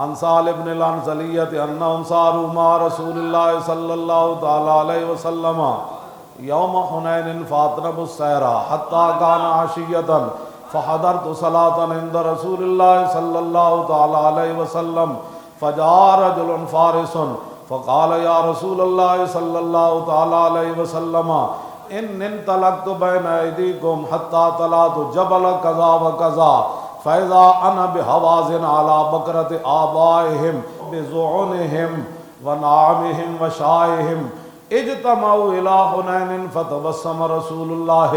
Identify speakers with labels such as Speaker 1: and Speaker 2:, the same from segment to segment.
Speaker 1: عن سالم بن العنزلیۃ انہم صاروا مع رسول اللہ صلی اللہ تعالی علیہ وسلم یوم حنین فاطنبوا السیر حتی کان عشیۃ فحضرت صلاۃ عند رسول اللہ صلی اللہ تعالی علیہ وسلم فجاء رجل فارس فقال یا رسول اللہ صلی اللہ تعالی علیہ وسلم ان انطلقت بین ایدیکم حتی طلعت جبل کذا و کذا فاذا انا بحوازن علی بکرۃ آبائہم بزعنہم ونعامہم وشائہم اجتمعوا الی حنین فتبسم رسول اللہ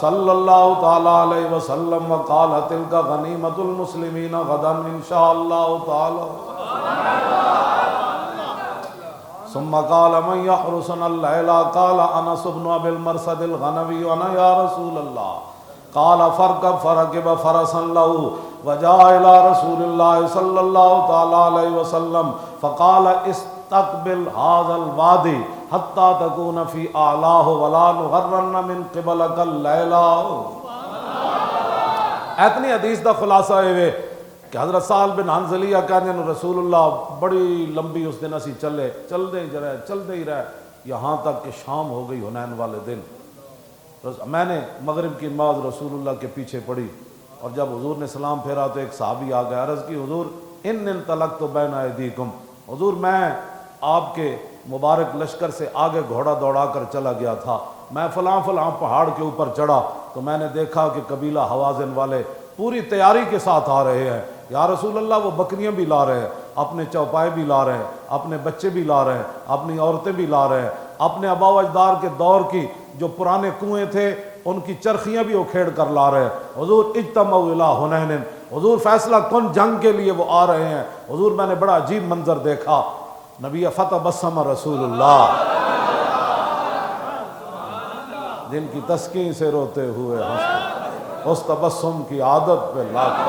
Speaker 1: صلی اللہ تعالی علیہ وسلم وقال تلک غنیمۃ المسلمین غدا انشاء اللہ تعالی ثم قال من يحرسنا الليل قال انس بن ابي المرصد الغنوي وانا يا رسول الله قال فركب فركب فرسا له وجاء الى رسول الله صلى الله تعالى عليه وسلم فقال استقبل هذا الوادي حتى تكون في اعلاه ولا نغرن من قبلك الليل. اتنی حدیث دا خلاصہ ہے کہ حضرت سال بن حنظلیہ کہنے ہیں رسول اللہ بڑی لمبی اس دن اسی چلتے ہی رہے یہاں تک کہ شام ہو گئی حنین والے دن. میں نے مغرب کی نماز رسول اللہ کے پیچھے پڑھی اور جب حضور نے سلام پھیرا تو ایک صحابی آ گیا، عرض کی حضور ان انطلقت بین ایدیکم، حضور میں آپ کے مبارک لشکر سے آگے گھوڑا دوڑا کر چلا گیا تھا، میں فلاں پہاڑ کے اوپر چڑھا تو میں نے دیکھا کہ قبیلہ حوازن والے پوری تیاری کے ساتھ آ رہے ہیں. یا رسول اللہ وہ بکریاں بھی لا رہے ہیں، اپنے چوپائے بھی لا رہے ہیں، اپنے بچے بھی لا رہے ہیں، اپنی عورتیں بھی لا رہے ہیں، اپنے آبا و اجداد کے دور کی جو پرانے کنویں تھے ان کی چرخیاں بھی اکھیڑ کر لا رہے ہیں. حضور اجتمعوا الی حنین، حضور فیصلہ کن جنگ کے لیے وہ آ رہے ہیں. حضور میں نے بڑا عجیب منظر دیکھا، نبی فتبسم رسول اللہ جن کی تسکین سے روتے ہوئے ہنستے، اس تبسم کی عادت پہ لاکھ.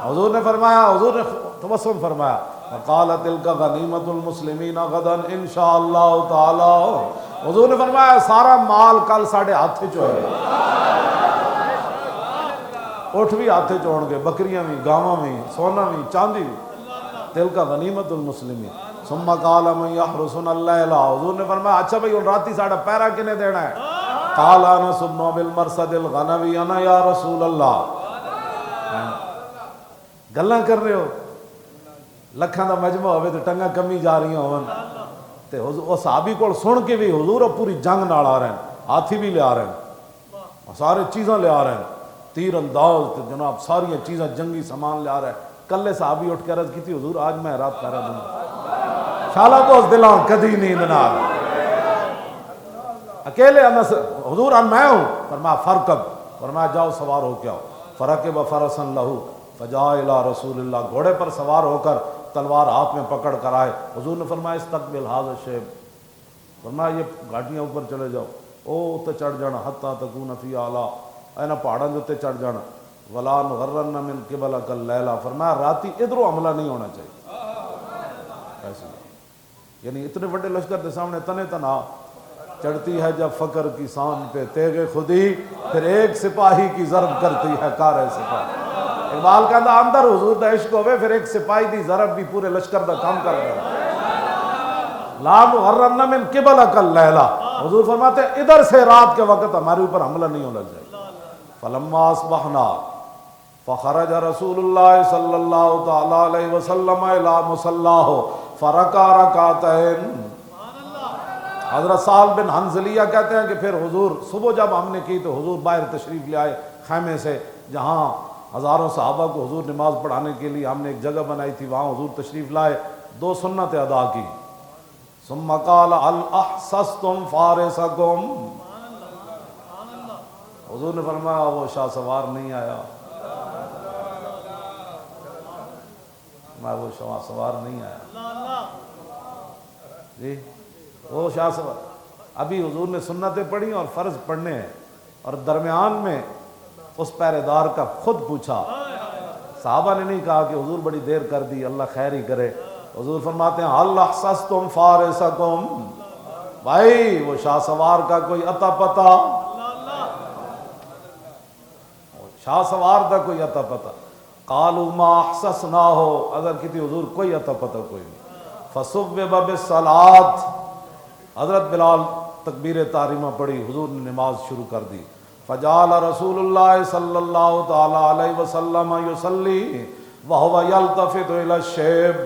Speaker 1: حضور نے فرمایا، حضور نے تبسم فرمایا، وقال تلک غنیمۃ المسلمین غدا انشاء اللہ تعالی. حضور نے فرمایا سارا مال کل ساڑھے ہاتھ چوئے گا، اٹھ بھی ہاتھ چوڑ گے، بکریاں بھی، گاواں بھی، سونا بھی، چاندی بھی. تلک غنیمۃ المسلمین. ثم قال من يحرسنا الليل، حضور نے فرمایا اچھا بھائی اور راتی ساڑھا پہرا کنے دینا ہے؟ قال انس بن ابي المرصد الغنوي انا یا رسول اللہ. گلاں کر رہے ہو، لکھاں دا مجمع ہوئے تو ٹنگا کمی جا رہی ہوں تے وہ صحابی کو سن کے بھی حضور پوری جنگ نال آ رہے ہیں، ہاتھی بھی لے آ رہے ہیں، سارے چیزاں لے آ رہے ہیں، تیر انداز جناب ساری چیزیں جنگی سامان لے آ رہے ہیں. کلے صحابی اٹھ کے عرض کی تھی حضور آج میں رات پہرا دوں شالا تو اس دلاں کدی نیند نہ اکیلے انس حضور میں ہوں. فرمایا فرکب، فرمایا جاؤ سوار ہو کے آؤ. فرکب فرسا لہو فجاء الی رسول اللہ، گھوڑے پر سوار ہو کر تلوار ہاتھ میں پکڑ کر آئے. حضور نے فرمایا استقبل ھذا الشیب، فرمایا یہ گاڑیاں اوپر چلے جاؤ، او تے چڑھ جانا حتی تکون فی اعلیٰ، اینا پہاڑاں دے تے چڑھ جانا. ولا نغرن من قبلک اللیلہ، فرمایا راتی ادھروں حملہ نہیں ہونا چاہیے. ایسے یعنی اتنے بڑے لشکر کے سامنے تنے تنہا چڑھتی ہے جب فقر کی سان پہ تیغ خودی، پھر ایک سپاہی کی ضرب کرتی ہے کار سپاہی. اقبال کہتا اندر حضور دا عشق ہوئے پھر ایک سپاہی دی ضرب بھی پورے لشکر دا کام کر رہا ہے. لا نغرن من قبلک اللیلہ، حضور فرماتے ہیں ادھر سے رات کے وقت ہمارے اوپر حملہ نہیں ہونا چاہیے. فلما اصبحنا فخرج رسول اللہ صلی اللہ تعالی علیہ وسلم الی مصلاہ فرکع رکعتین. حضرت سال بن حنظلیہ کہتے ہیں کہ پھر حضور صبح جب ہم نے کی تو حضور باہر تشریف لے آئے خیمے سے، جہاں ہزاروں صحابہ کو حضور نماز پڑھانے کے لیے ہم نے ایک جگہ بنائی تھی، وہاں حضور تشریف لائے، 2 سنتیں ادا کی. ثم قال هل احسستم فارسکم، حضور نے فرمایا وہ شاہ سوار نہیں آیا، میں وہ شاہ سوار نہیں آیا جی، وہ شاہ سوار. ابھی حضور نے سنتیں پڑھی اور فرض پڑھنے ہیں، اور درمیان میں اس پہرے دار کا خود پوچھا. صحابہ نے نہیں کہا کہ حضور بڑی دیر کر دی اللہ خیر ہی کرے. حضور فرماتے ہیں هل احسستم فارسکم، بھائی وہ شاہ سوار کا کوئی عطا پتہ، شاہ سوار کا کوئی عطا پتہ. قالوا ما احسسنا ہو، اگر کہتی حضور کوئی عطا پتہ کوئی نہیں. فصبب بالصلاۃ، حضرت بلال تکبیر تحریمہ پڑھی، حضور نے نماز شروع کر دی. فجعل رسول اللہ صلی اللہ تعالی علیہ وسلم یصلی وہو یلتفت الی الشیب.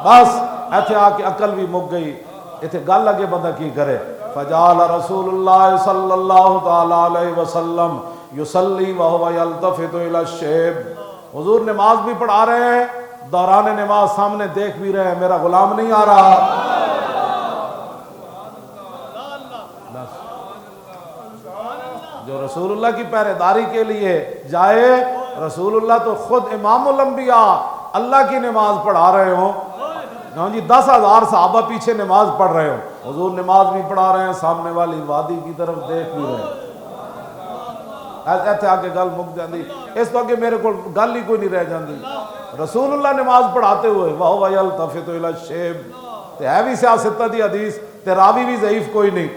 Speaker 1: بس ایتھے آ کے عقل بھی مک گئی، ایتھے گل اگے بندہ کی کرے. فجعل رسول اللہ صلی اللہ تعالی علیہ وسلم یصلی وہو یلتفت الی الشیب. حضور نماز بھی پڑھا رہے ہیں، دوران نماز سامنے دیکھ بھی رہے ہیں میرا غلام نہیں آ رہا. جو رسول اللہ کی پہرے داری کے لیے جائے، رسول اللہ تو خود امام الانبیاء اللہ کی نماز پڑھا رہے ہوں، جی 10,000 صحابہ پیچھے نماز پڑھ رہے ہوں، حضور نماز بھی پڑھا رہے ہیں، سامنے والی وادی کی طرف دیکھ بھی رہے ہیں. ایسے آگے گل مک جاندی، اس تو کہ میرے کو گل ہی کوئی نہیں رہ جاندی. رسول اللہ نماز پڑھاتے ہوئے وَهُوَ يَلْتَفِتُ إِلَى الشَّيْبِ، تے ہے بھی سیاستہ دی حدیث تے راوی بھی ضعیف کوئی نہیں.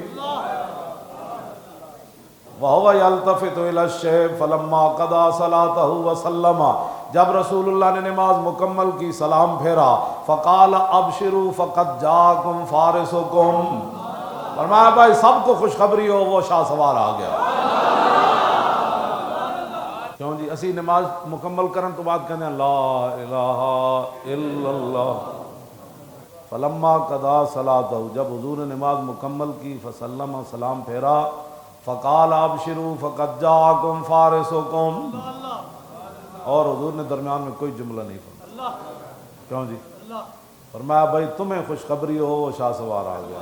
Speaker 1: وَهُوَ يَلْتَفِتُ إِلَى الشَّيْبِ فَلَمَّا قَضَى صَلَاتَهُ وَسَلَّمَ، جب رسول اللہ نے نماز مکمل کی، سلام پھیرا، فَقَالَ أَبْشِرُوا فَقَدْ جَاءَكُمْ فَارِسُكُمْ، فرمایا بھائی سب کو خوشخبری ہو، وہ شاہ سوار آ گیا. کیوں جی اسی نماز مکمل کرن تو بعد کہنے ہیں لا الہ الا اللہ. فلما قضا صلاتہ، جب حضور نے نماز مکمل کی، فسلم، سلام پھیرا، فقال ابشروا فقد جاءکم فارسکم، اور حضور نے درمیان میں کوئی جملہ نہیں فرمایا. کیوں جی؟ فرمایا بھائی تمہیں خوشخبری ہو، وہ شاہ سوار آ گیا.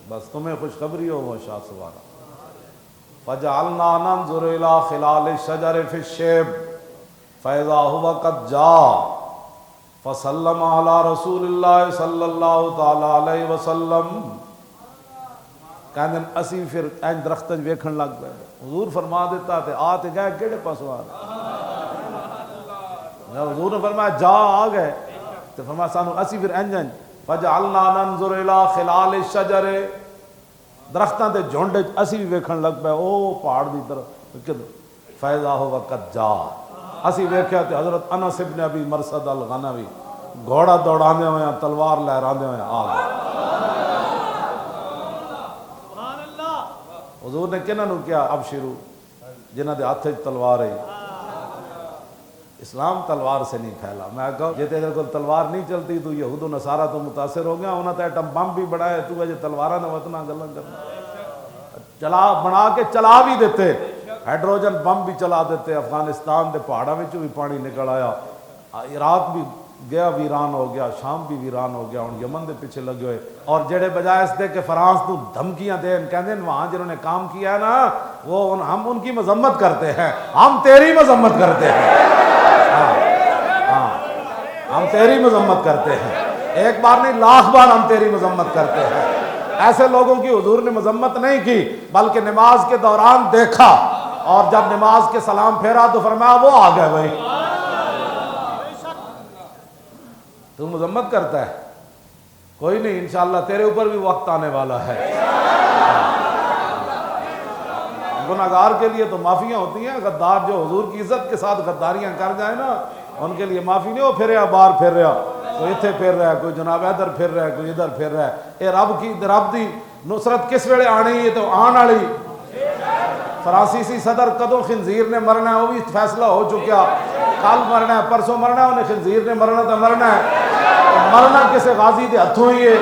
Speaker 1: بس تمہیں خوشخبری ہو، وہ شاہ سوار آ گیا. فجعلنا ننظر الى خلال الشجر في الشيب فاذا هو قد جاء فسلم على رسول اللہ صلی اللہ تعالی علیہ وسلم. کہندے اسی پھر این درخت ویکھن لگ پے، حضور فرما دیتا تے آ تے گئے کیڑے پاسوں آ گئے. حضور نے فرمایا جا آ گئے تے فرمایا سانو اسی پھر انجن. فجعلنا ننظر الى خلال الشجر، درختاں دے جھنڈ اسی بھی ویکھن لگ پے، او پہاڑ دی طرف. فیضا ہو وقت جا، اسی ویکھیا تے حضرت انس ابن ابی مرثد الغنوی گھوڑا دوڑاندے ہوئے، تلوار لہراندے ہوئے آ گئے. حضور نے کنہاں نو کیا ابشرو؟ جنہاں دے ہاتھ وچ تلوار ہے. اسلام تلوار سے نہیں پھیلا. میں کہا جے تیرے کو تلوار نہیں چلتی تو یہود و نصارہ تو متاثر ہو گیا، انہاں تے ایٹم بم بھی بڑھائے، تو اجے تلواراں نہ وطنا گلاں کرنا. چلا بنا کے چلا بھی دیتے، ہائیڈروجن بم بھی چلا دیتے. افغانستان دے پہاڑاں وچ بھی پانی نکل آیا، عراق بھی گیا ویران ہو گیا، شام بھی ویران ہو گیا، ہن یمن دے پیچھے لگے ہوئے. اور جڑے بجائے اس دے کہ فرانس کو دھمکیاں دین، کہندے ہیں وہاں جنہوں نے کام کیا ہے نا وہ ہم ان کی مذمت کرتے ہیں، ہم تیری مذمت کرتے ہیں. ہم تیری مذمت کرتے ہیں، ایک بار نہیں لاکھ بار ہم تیری مذمت کرتے ہیں. ایسے لوگوں کی حضور نے مذمت نہیں کی، بلکہ نماز کے دوران دیکھا، اور جب نماز کے سلام پھیرا تو فرمایا وہ آ گئے. بھائی تو مذمت کرتا ہے، کوئی نہیں، انشاءاللہ تیرے اوپر بھی وقت آنے والا ہے. گناہگار کے لیے تو معافیاں ہوتی ہیں، غدار جو حضور کی عزت کے ساتھ غداریاں کر جائیں نا ان کے لیے معافی نہیں. وہ پھر رہا باہر پھر رہا، کوئی اتھے پھر رہا ہے، کوئی جناب ادھر پھر رہا ہے، کوئی ادھر پھر رہا ہے. اے رب دی نصرت کس ویلے آنی ہے؟ تو آن والی. فرانسیسی صدر کدوں خنزیر نے مرنا ہے وہ بھی فیصلہ ہو چکا، کل مرنا ہے، پرسوں مرنا ہے، انہیں خنزیر نے مرنا تو مرنا ہے. مرنا کسی غازی دے ہتھوں ہی ہے.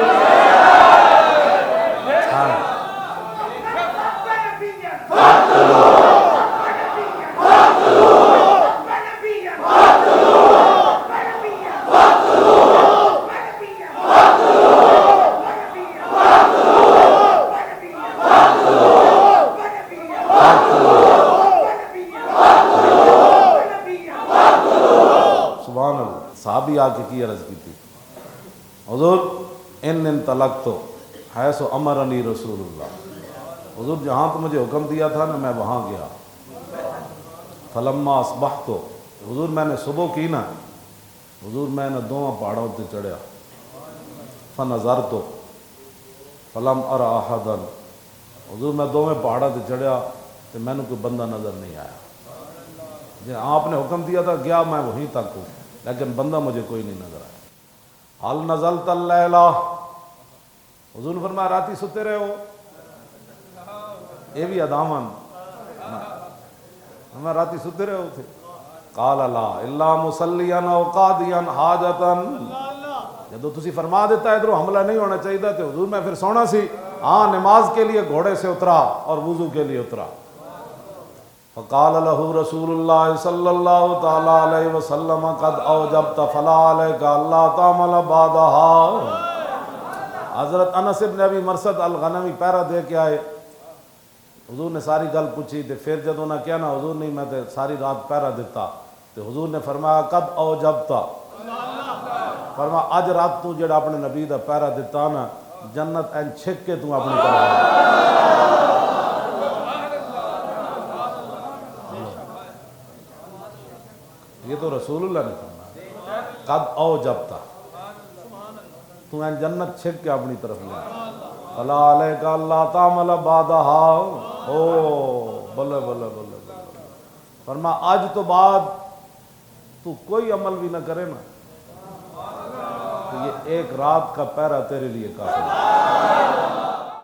Speaker 1: صحابی آ کے کی عرض کی تھی، حضور ان انطلقت حیث امرنی رسول اللہ، حضور جہاں تو مجھے حکم دیا تھا نا میں وہاں گیا. فلما اصبحت، حضور میں نے صبح کی نا، حضور میں نے دونوں پہاڑوں تے چڑھیا. فنظرت فلم ارى احدا، حضور میں دونوں پہاڑوں تے چڑھیا تو میں نے کوئی بندہ نظر نہیں آیا. آپ نے حکم دیا تھا گیا میں وہیں تک ہوں، لیکن بندہ مجھے کوئی نہیں نظر آیا۔ حل نزلت اللیلہ، حضور نے فرمایا راتی ستے رہے ہو؟ یہ بھی ادامن ہمیں راتی ستے رہے ہو تھے؟ قال لا الا مصلیا او قاضیا حاجتا، جدو تسی فرما دیتا ہے ادھر حملہ نہیں ہونا چاہیے تو حضور میں پھر سونا سی، ہاں نماز کے لیے گھوڑے سے اترا اور وضو کے لیے اترا۔ فقال له رسول اللہ صلی اللہ تعالی علیہ وسلم قد اوجبت فلا علیک اللہ تعمل بعدها۔ حضرت انس ابن ابی مرثد الغنوی پیرا دے کے آئے، حضور نے ساری گل پوچھی تے پھر جب انہوں نے کیا نا حضور نہیں میں تے ساری رات پیرا دیتا، تو حضور نے فرمایا قد اوجبتا، فرمایا اج رات تو جڑا اپنے نبی دا پیرا دیتا نا جنت این چھک کے تو اپنی طرف یہ تو رسول اللہ نے فرمایا قد اوجبتا، تو این جنت چھک کے اپنی طرف لے فلا علیک اللہ تعمل بعدها، او بلے بلے بلے بلے، فرمایا آج تو بعد تو کوئی عمل بھی نہ کرے نا، تو یہ ایک رات کا پیرا تیرے لیے کافی ہے۔